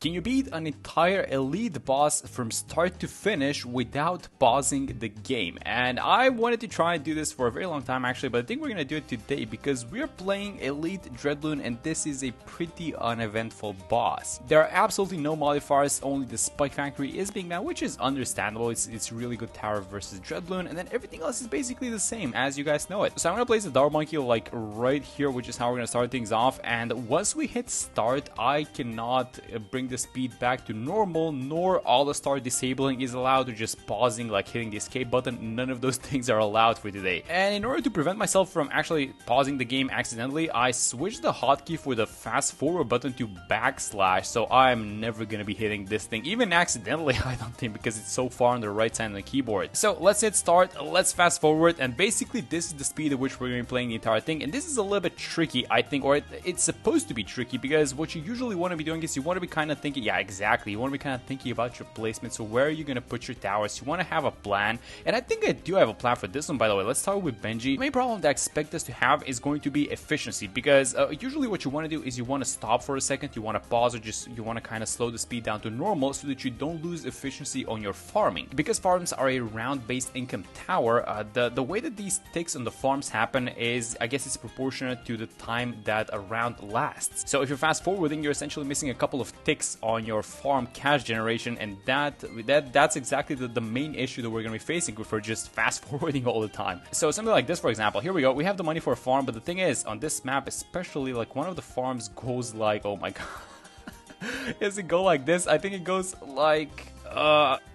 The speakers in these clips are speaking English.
Can you beat an entire elite boss from start to finish without pausing the game? And I wanted to try and do this for a very long time actually, but I think we're gonna do it today because we're playing Elite Dreadloon and this is a pretty uneventful boss. There are absolutely no modifiers, only the Spike Factory is being banned, which is understandable. It's really good tower versus Dreadloon, and then everything else is basically the same as you guys know it. So I'm gonna place the Dark Monkey like right here, which is how we're gonna start things off, and once we hit start, I cannot bring the speed back to normal, nor all the star disabling is allowed, or just pausing like hitting the escape button. None of those things are allowed for today. And in order to prevent myself from actually pausing the game accidentally, I switched the hotkey for the fast forward button to backslash, so I'm never gonna be hitting this thing even accidentally, I don't think, because it's so far on the right side of the keyboard. So let's hit start, let's fast forward, and basically this is the speed at which we're gonna be playing the entire thing. And this is a little bit tricky, I think, or it's supposed to be tricky, because what you usually want to be doing is you want to be kind of thinking, yeah, exactly, you want to be kind of thinking about your placement. So where are you going to put your towers? You want to have a plan, and I think I do have a plan for this one, by the way. Let's start with Benji. The main problem that I expect us to have is going to be efficiency, because usually what you want to do is you want to stop for a second, you want to pause, or just you want to kind of slow the speed down to normal so that you don't lose efficiency on your farming. Because farms are a round-based income tower, the way that these ticks on the farms happen is, I guess, it's proportionate to the time that a round lasts. So if you're fast forwarding, you're essentially missing a couple of ticks on your farm cash generation, and that's exactly the main issue that we're going to be facing if we're just fast forwarding all the time. So something like this, for example, here we go, we have the money for a farm, but the thing is, on this map especially, like, one of the farms goes like, oh my god, does it go like this? I think it goes like,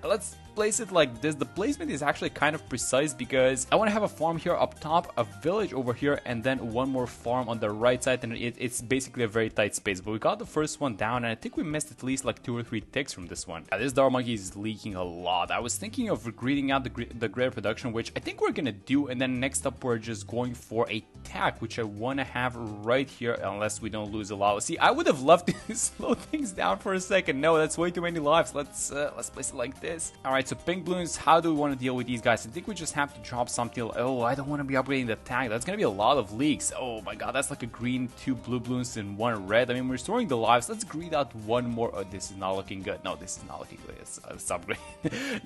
let's place it like this. The placement is actually kind of precise because I want to have a farm here up top, a village over here, and then one more farm on the right side, and it's basically a very tight space. But we got the first one down, and I think we missed at least like 2 or 3 ticks from this one. This Dark Monkey is leaking a lot. I was thinking of greeting out the greater production, which I think we're gonna do, and then next up we're just going for a tack, which I want to have right here, unless we don't lose a lot. See, I would have loved to slow things down for a second. No, that's way too many lives. Let's place it like this. All right. So pink balloons, how do we want to deal with these guys? I think we just have to drop something. Oh, I don't want to be upgrading the tag. That's going to be a lot of leaks. Oh my god, that's like a green, 2 blue balloons, and 1 red. I mean, we're restoring the lives. Let's greed out 1 more. Oh, this is not looking good. No, this is not looking good. Let's upgrade.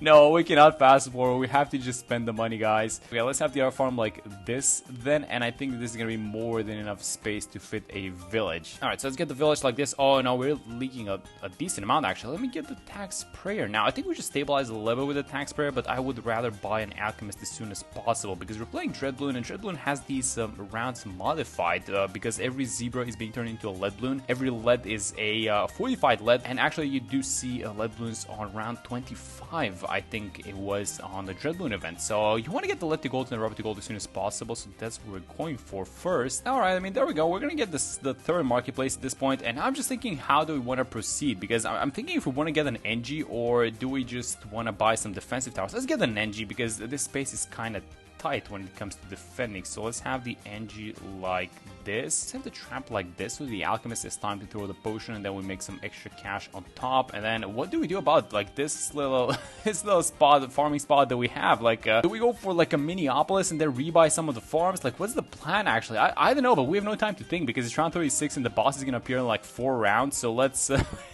No, we cannot fast forward. We have to just spend the money, guys. Okay, let's have the other farm like this then, and I think this is going to be more than enough space to fit a village. All right, so let's get the village like this. Oh no, we're leaking a decent amount actually. Let me get the tag sprayer. Now, I think we just stabilize the level with the tag sprayer, but I would rather buy an alchemist as soon as possible because we're playing Dreadloon, and Dreadloon has these rounds modified because every zebra is being turned into a lead balloon. Every lead is a fortified lead, and actually you do see lead balloons on round 25, I think it was, on the Dreadloon event. So you want to get the lead to gold and the rubber to gold as soon as possible, so that's what we're going for first. Alright, I mean, there we go. We're gonna get the third marketplace at this point, and I'm just thinking, how do we want to proceed? Because I'm thinking if we want to get an NG, or do we just want to buy some defensive towers? Let's get an NG because this space is kind of tight when it comes to defending. So let's have the NG like this. Let's have the trap like this, so the alchemist is time to throw the potion, and then we make some extra cash on top. And then what do we do about like this little spot, the farming spot that we have? Like, do we go for like a Minneapolis and then rebuy some of the farms? Like, what's the plan actually? I don't know, but we have no time to think because it's round 36 and the boss is gonna appear in like 4 rounds. So let's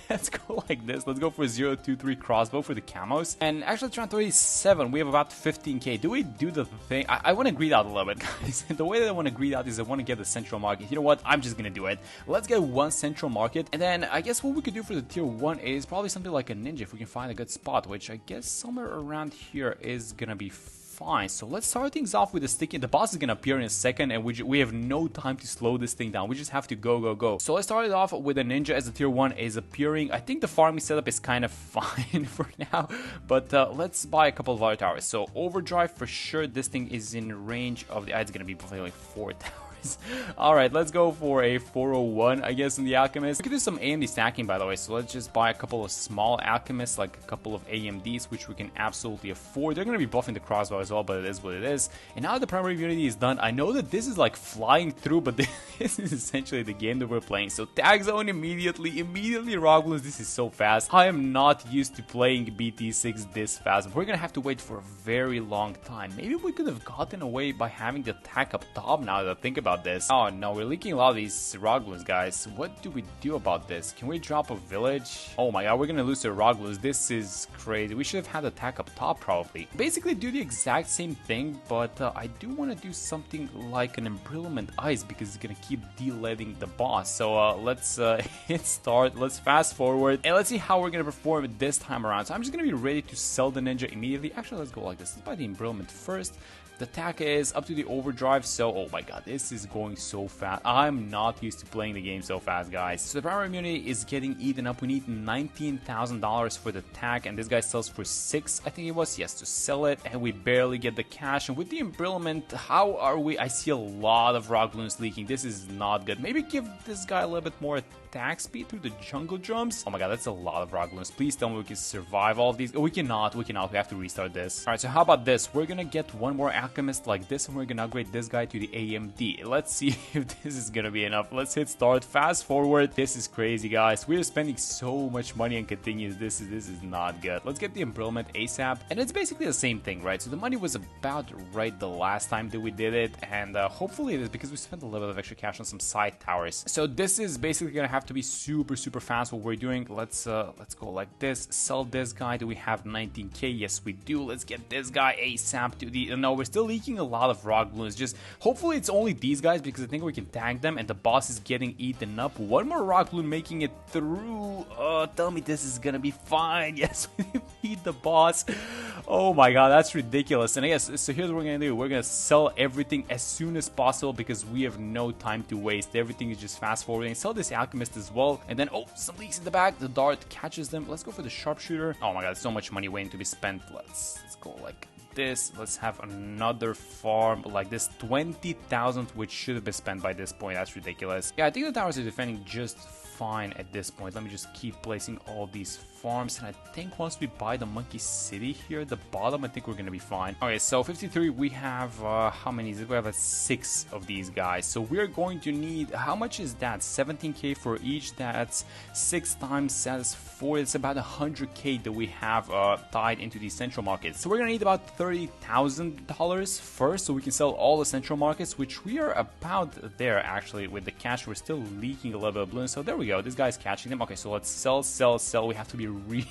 let's go like this. Let's go for 0, 2, 3 crossbow for the camos. And actually it's round 37. We have about 15k. Do we do the thing? I want to greed out a little bit, guys. The way that I want to greed out is I want to get the central market. You know what? I'm just gonna do it. Let's get 1 central market, and then I guess what we could do for the tier 1 is probably something like a ninja if we can find a good spot, which I guess somewhere around here is gonna be fine. So let's start things off with the sticky. The boss is gonna appear in a second, and we have no time to slow this thing down. We just have to go. So let's start it off with a ninja as the tier 1 is appearing. I think the farming setup is kind of fine for now, but let's buy a couple of other towers. So overdrive for sure. This thing is in range of the. It's gonna be probably like 4 towers. Alright, let's go for a 401, I guess, in the alchemist. We can do some AMD stacking, by the way, so let's just buy a couple of small alchemists, like a couple of AMDs, which we can absolutely afford. They're going to be buffing the crossbow as well, but it is what it is. And now the primary unity is done. I know that this is like flying through, but this is essentially the game that we're playing. So tag zone immediately rock balloons. This is so fast. I am not used to playing BT6 this fast, but we're going to have to wait for a very long time. Maybe we could have gotten away by having the attack up top now that I think about about this. Oh no, we're leaking a lot of these rock balloons, guys. What do we do about this? Can we drop a village? Oh my god, we're gonna lose to rock balloons. This is crazy. We should have had attack up top probably. Basically do the exact same thing, but I do want to do something like an embrittlement ice because it's gonna keep deleting the boss. So let's hit start. Let's fast forward and let's see how we're gonna perform this time around. So I'm just gonna be ready to sell the ninja immediately. Actually, let's go like this. Let's buy the embrittlement first. The attack is up to the overdrive, so oh my god, this is going so fast. I'm not used to playing the game so fast, guys. So the primary immunity is getting eaten up. We need $19,000 for the attack, and this guy sells for 6, I think it was, yes, to sell it, and we barely get the cash. And with the embrittlement, how are we? I see a lot of rock balloons leaking. This is not good. Maybe give this guy a little bit more attack speed through the jungle jumps. Oh my god, that's a lot of rock balloons. Please tell me we can survive all of these. Oh, we cannot. We have to restart this. All right, so how about this? We're gonna get one more alchemist like this, and we're gonna upgrade this guy to the AMD. Let's see if this is gonna be enough. Let's hit start. Fast forward. This is crazy, guys. We're spending so much money on continues. This is not good. Let's get the embrittlement ASAP, and it's basically the same thing, right? So the money was about right the last time that we did it, and hopefully it is because we spent a little bit of extra cash on some side towers. So this is basically gonna have to be super fast what we're doing. Let's go like this. Sell this guy. Do we have 19k? Yes, we do. Let's get this guy ASAP to the... No, we're still leaking a lot of rock balloons. Just hopefully it's only these guys because I think we can tag them, and the boss is getting eaten up. One more rock balloon making it through. Tell me this is gonna be fine. Yes, we beat the boss. Oh my god, that's ridiculous. And I guess so here's what we're gonna do. We're gonna sell everything as soon as possible because we have no time to waste. Everything is just fast forwarding. Sell this alchemist as well, and then oh, some leaks in the back. The dart catches them. Let's go for the sharpshooter. Oh my god, so much money waiting to be spent. Let's go like this. Let's have another farm like this. 20,000, which should have been spent by this point. That's ridiculous. Yeah, I think the towers are defending just fine at this point. Let me just keep placing all these farms, and I think once we buy the monkey city here at the bottom, I think we're gonna be fine. Okay, so 53, we have how many? We have 6 of these guys, so we're going to need, how much is that? 17k for each. That's 6 times, that's 4. It's about 100k that we have tied into the central markets. So we're gonna need about $30,000 first, so we can sell all the central markets, which we are about there actually. With the cash, we're still leaking a little bit of balloons, so there we go. This guy's catching them. Okay, so let's sell. We have to be really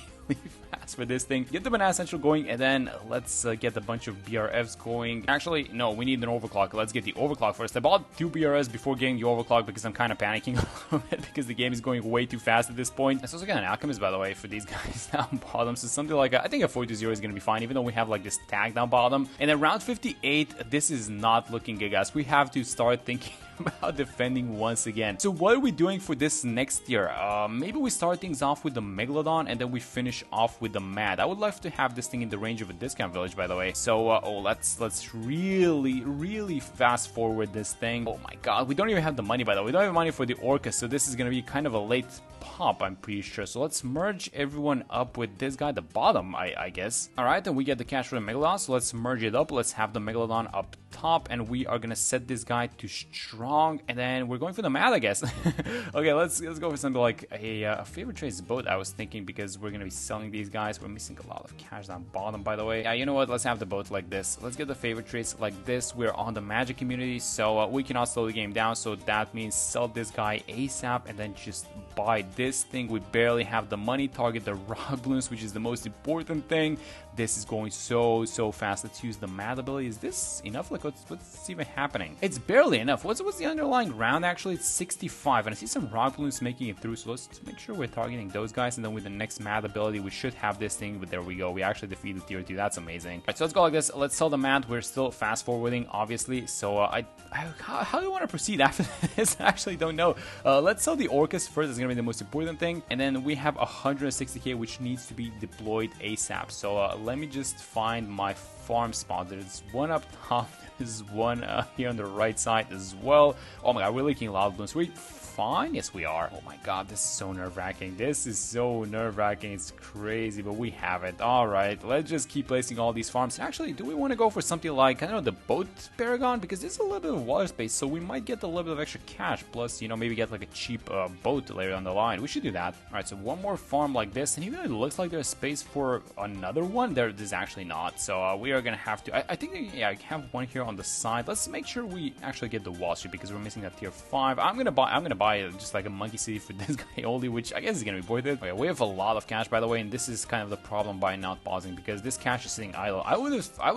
fast for this thing. Get the banana central going, and then let's get a bunch of BRFs going. Actually, no, we need an overclock. Let's get the overclock first. I bought 2 BRFs before getting the overclock because I'm kind of panicking a little bit because the game is going way too fast at this point. I also got an alchemist, by the way, for these guys down bottom. So something like I think a 4-0 is gonna be fine, even though we have like this tag down bottom. And then round 58, this is not looking good, guys. We have to start thinking about defending once again. So what are we doing for this next year? Maybe we start things off with the Megalodon and then we finish off with the Mad. I would love to have this thing in the range of a discount village, by the way. So let's really fast forward this thing. Oh my god, we don't even have the money, by the way. We don't have money for the Orca, so this is gonna be kind of a late pop, I'm pretty sure. So let's merge everyone up with this guy at the bottom, I guess. Alright, then we get the cash for the Megalodon, so let's merge it up. Let's have the Megalodon up top, and we are gonna set this guy to strong, and then we're going for the Mad, I guess. Okay, let's go for something like a favorite trace boat, I was thinking, because we're gonna be selling these guys. We're missing a lot of cash down bottom, by the way. Yeah, you know what, let's have the boat like this. Let's get the favorite trace like this. We're on the magic community, so we cannot slow the game down, so that means sell this guy ASAP and then just buy this thing. We barely have the money. Target the rock balloons, which is the most important thing. This is going so fast. Let's use the Mad ability. Is this enough? Like, what's even happening? It's barely enough. What's the underlying round? Actually, it's 65, and I see some rock balloons making it through, so let's make sure we're targeting those guys, and then with the next Mad ability, we should have this thing. But there we go. We actually defeated tier 2. That's amazing. All right, so let's go like this. Let's sell the Mad. We're still fast forwarding, obviously, so how do you want to proceed after this? I actually don't know. Let's sell the Orcas first. It's gonna be the most important thing, and then we have 160k, which needs to be deployed ASAP. So let me just find my farm spot. There's one up top. There's one here on the right side as well. Oh my god, we're leaking a lot of balloons. fine? Yes, we are. Oh my god, this is so nerve-wracking. This is so nerve-wracking. It's crazy, but we have it. Alright, let's just keep placing all these farms. Actually, do we want to go for something like, I don't know, the boat paragon? Because there's a little bit of water space, so we might get a little bit of extra cash. Plus, you know, maybe get like a cheap boat later down the line. We should do that. Alright, so one more farm like this, and even though it looks like there's space for another one, there's actually not. So we are gonna have to, I think, yeah, I have one here on the side. Let's make sure we actually get the Wall Street because we're missing that tier 5. I'm gonna buy just like a monkey city for this guy only, which I guess is gonna be worth it. Okay, we have a lot of cash, by the way, and this is kind of the problem by not pausing because this cash is sitting idle. I would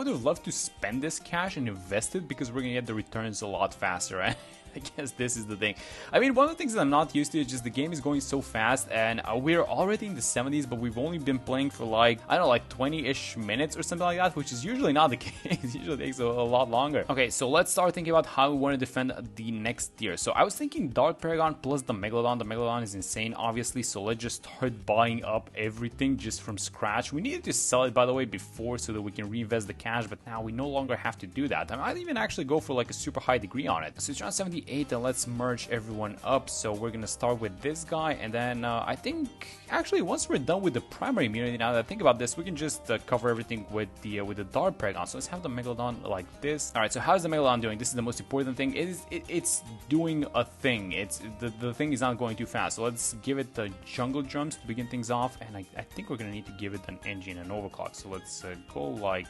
have loved to spend this cash and invest it because we're gonna get the returns a lot faster, right? I guess this is the thing. I mean, one of the things that I'm not used to is just the game is going so fast, and we're already in the 70s, but we've only been playing for like, I don't know, like 20-ish minutes or something like that, which is usually not the case. It usually takes a lot longer. Okay, so let's start thinking about how we want to defend the next tier. So I was thinking Dark Paragon plus the Megalodon. The Megalodon is insane, obviously, so let's just start buying up everything just from scratch. We needed to sell it, by the way, before so that we can reinvest the cash, but now we no longer have to do that. I might even actually go for like a super high degree on it. So it's around 78, and let's merge everyone up. So we're gonna start with this guy, and then I think actually once we're done with the primary immunity, now that I think about this, we can just cover everything with the Dark Paragon. So let's have the Megalodon like this. All right, so how's the Megalodon doing? This is the most important thing. It's doing a thing. It's the thing is not going too fast. So let's give it the jungle drums to begin things off, and I think we're gonna need to give it an engine and overclock. So let's go like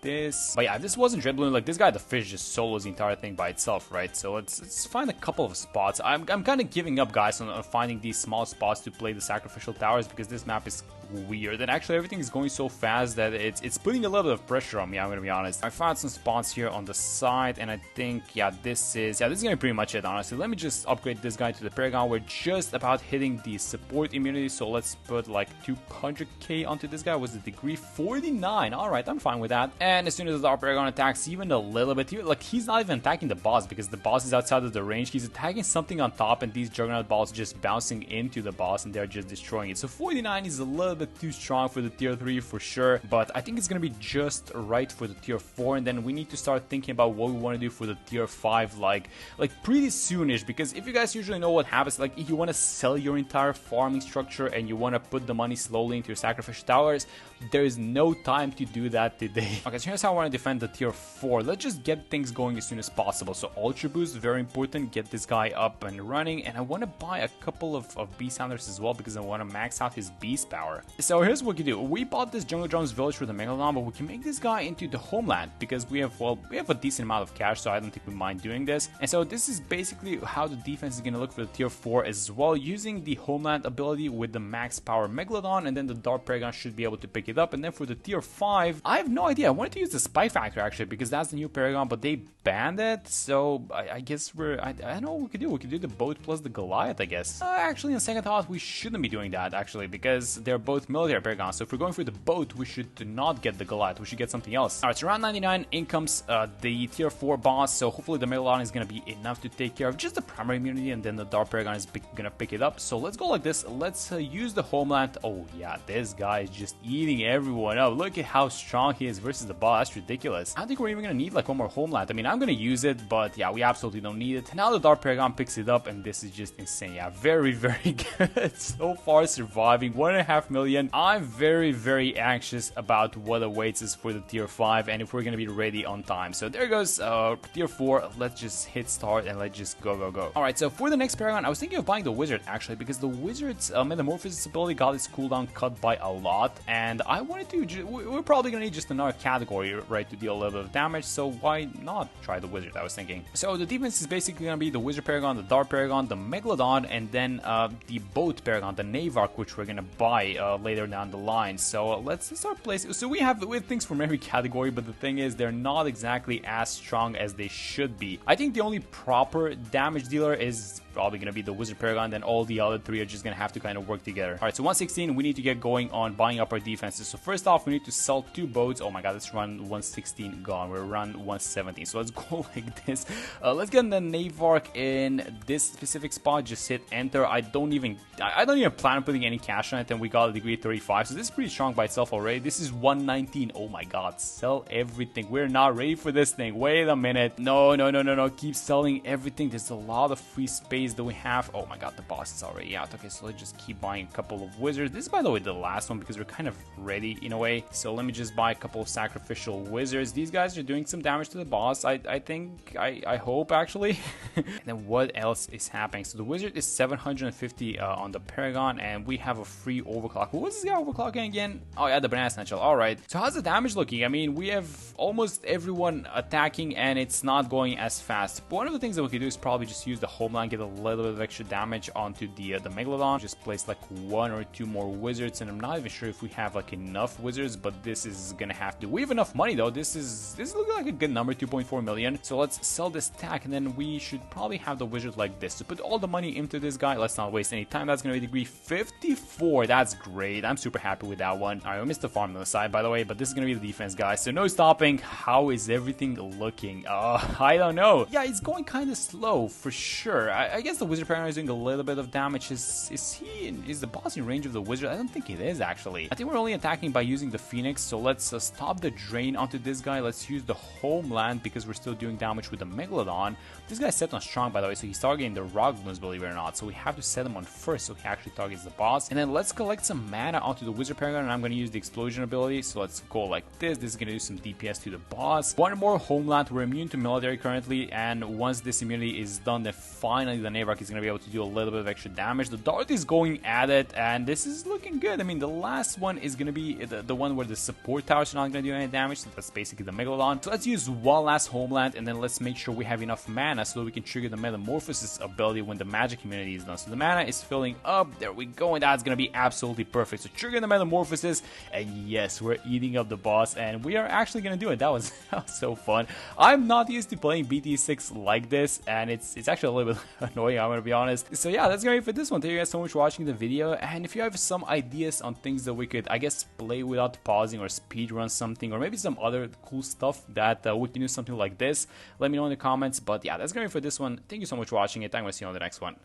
this. But yeah, if this wasn't dreadloon, like this guy, the fish just solos the entire thing by itself, right? So let's find a couple of spots. I'm kind of giving up, guys, on finding these small spots to play the sacrificial towers because this map is weird, and actually everything is going so fast that it's putting a little bit of pressure on me. I'm gonna be honest. I found some spots here on the side, and I think this is gonna be pretty much it, honestly. Let me just upgrade this guy to the Paragon. We're just about hitting the support immunity, so let's put like 200k onto this guy. Was the degree 49? All right, I'm fine with that. And as soon as the Dark Paragon attacks even a little bit here, like he's not even attacking the boss because the boss is outside of the range. He's attacking something on top, and these Juggernaut balls just bouncing into the boss, and they're just destroying it. So 49 is a little bit too strong for the tier 3 for sure, but I think it's gonna be just right for the tier 4, and then we need to start thinking about what we want to do for the tier 5 like pretty soonish, because if you guys usually know what happens, like if you want to sell your entire farming structure and you want to put the money slowly into your sacrificial towers, there is no time to do that today. Okay, so here's how I want to defend the tier 4. Let's just get things going as soon as possible. So Ultra Boost, very important, get this guy up and running, and I want to buy a couple of Beast Sounders as well because I want to max out his beast power. So here's what we can do. We bought this Jungle Drums village for the Megalodon, but we can make this guy into the homeland because we have a decent amount of cash, so I don't think we mind doing this. And so this is basically how the defense is going to look for the tier 4 as well, using the homeland ability with the max power Megalodon, and then the Dark Paragon should be able to pick it up. And then for the tier 5, I have no idea. I wanted to use the Spy Factor actually because that's the new Paragon, but they banned it, so I guess I don't know what we could do. We could do the boat plus the Goliath, I guess. Actually, on second thought, we shouldn't be doing that actually because they're both military Paragons. So if we're going for the boat, we should not get the Goliath. We should get something else. Alright, so around 99 in comes the tier 4 boss, so hopefully the Megalodon is going to be enough to take care of just the primary immunity, and then the Dark Paragon is going to pick it up. So let's go like this. Let's use the homeland. Oh yeah, this guy is just eating everyone up. Look at how strong he is versus the boss. That's ridiculous. I don't think we're even going to need like one more homeland. I mean, I'm going to use it, but yeah, we absolutely don't need it. Now the Dark Paragon picks it up, and this is just insane. Yeah, very, very good. So far surviving 1.5 million. I'm very anxious about what awaits us for the tier 5 and if we're gonna be ready on time. So there goes tier 4. Let's just hit start and let's just go. Alright, so for the next Paragon, I was thinking of buying the Wizard actually because the Wizard's Metamorphosis ability got its cooldown cut by a lot, and I wanted to, we're probably gonna need just another category, right, to deal a little bit of damage, so why not try the Wizard, I was thinking. So the defense is basically gonna be the Wizard Paragon, the Dark Paragon, the Megalodon, and then the Boat Paragon, the Navark, which we're gonna buy later down the line. So let's start placing. So we have things from every category, but the thing is they're not exactly as strong as they should be. I think the only proper damage dealer is probably going to be the Wizard Paragon, then all the other three are just going to have to kind of work together. Alright, so 116, we need to get going on buying up our defenses. So first off, we need to sell 2 boats. Oh my god, that's run 116 gone. We're run 117. So let's go like this. Let's get the Navark in this specific spot. Just hit enter. I don't even plan on putting any cash on it, and we got a degree 35. So this is pretty strong by itself already. This is 119. Oh my god, sell everything. We're not ready for this thing. Wait a minute. No. Keep selling everything. There's a lot of free space that we have. Oh my god, the boss is already out. Okay, so let's just keep buying a couple of wizards. This is, by the way, the last one because we're kind of ready in a way. So let me just buy a couple of sacrificial wizards. These guys are doing some damage to the boss. I hope actually. And then what else is happening? So the wizard is 750 on the Paragon, and we have a free overclock. What was this guy overclocking again? Oh yeah, the banana snatcher. All right. So how's the damage looking? I mean, we have almost everyone attacking, and it's not going as fast. But one of the things that we could do is probably just use the homeland, get a little bit of extra damage onto the Megalodon. Just place like 1 or 2 more wizards, and I'm not even sure if we have like enough wizards, but this is gonna have to. We have enough money though. This is looking like a good number, 2.4 million. So let's sell this stack, and then we should probably have the wizard like this. So put all the money into this guy. Let's not waste any time. That's gonna be degree 54. That's great. I'm super happy with that one. All right, we missed the farm on the side, by the way, but this is gonna be the defense, guys. So no stopping. How is everything looking? I don't know. Yeah, it's going kind of slow for sure. I guess the wizard Paragon is doing a little bit of damage. Is the boss in range of the wizard? I don't think it is actually. I think we're only attacking by using the Phoenix. So let's stop the drain onto this guy. Let's use the homeland because we're still doing damage with the Megalodon. This guy's set on strong, by the way, so he's targeting the rock balloons, believe it or not. So we have to set him on first so he actually targets the boss. And then let's collect some mana onto the wizard Paragon, and I'm going to use the explosion ability. So let's go like this. This is going to do some DPS to the boss. One more homeland. We're immune to military currently, and once this immunity is done, then finally the Navark is going to be able to do a little bit of extra damage. The Dart is going at it, and this is looking good. I mean, the last one is going to be the one where the support towers are not going to do any damage. So that's basically the Megalodon. So let's use one last homeland, and then let's make sure we have enough mana so that we can trigger the Metamorphosis ability when the magic immunity is done. So the mana is filling up. There we go, and that's going to be absolutely perfect. So trigger the Metamorphosis, and yes, we're eating up the boss, and we are actually going to do it. That was so fun. I'm not used to playing BT6 like this, and it's actually a little bit annoying, I'm going to be honest. So yeah, that's going to be for this one. Thank you guys so much for watching the video, and if you have some ideas on things that we could, I guess, play without pausing or speedrun something, or maybe some other cool stuff that we can do something like this, let me know in the comments. But yeah, that's going to be for this one. Thank you so much for watching it. I'm going to see you on the next one.